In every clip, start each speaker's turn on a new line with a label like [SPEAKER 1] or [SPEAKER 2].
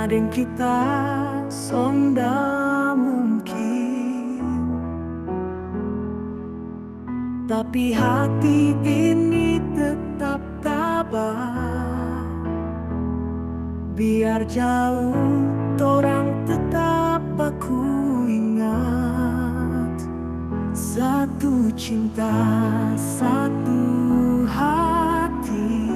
[SPEAKER 1] deng kita sonda mungkin, tapi hati ini tetap tabah. Biar jauh, torang tetap aku ingat. Satu cinta, satu hati,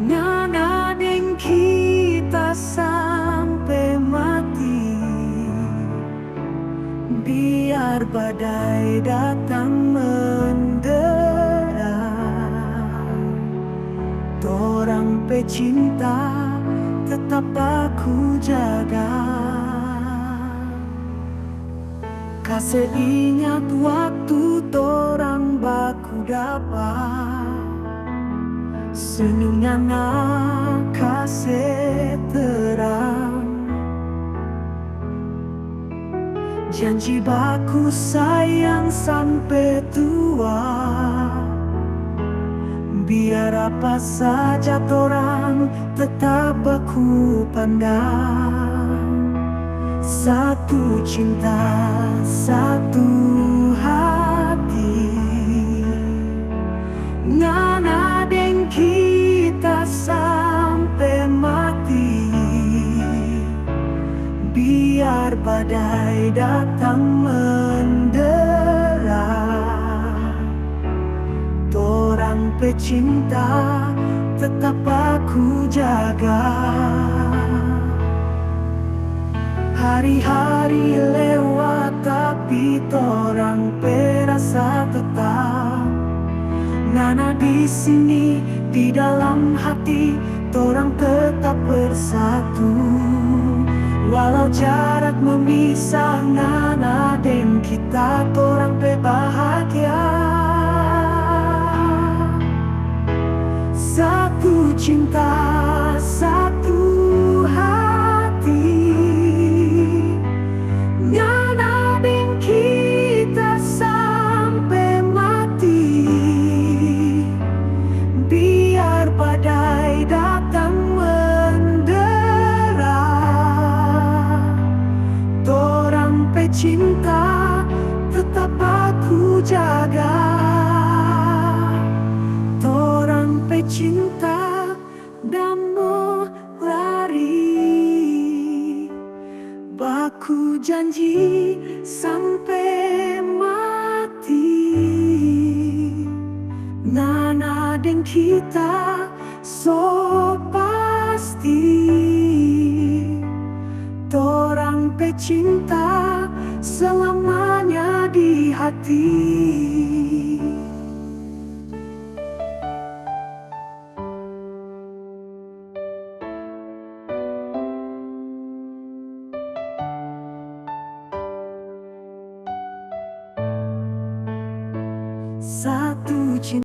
[SPEAKER 1] ngana deng kita sampai mati. Biar badai datang mendera, torang pe cinta tetap aku jaga. Kasih ingat waktu torang baku dapat, senyumnya nak kasih terang. Janji baku sayang sampai tua, biar apa saja torang tetap aku pandang. Satu cinta, satu hati, ngana deng kita sampai mati. Biar badai datang mendera, torang pe cinta tetap aku jaga. Hari-hari lewat tapi torang pe rasa tetap ngana di sini, di dalam hati torang tetap bersatu. Walau jarak memisah, ngana deng kita torang pe bahagia. Satu cinta, satu hati, ngana deng kita sampai mati. Biar badai datang mendera, torang pe cinta tetap aku jaga. Torang pe cinta damo lari, baku janji sampai mati. Ngana deng kita so pasti, torang pe cinta selamanya di hati.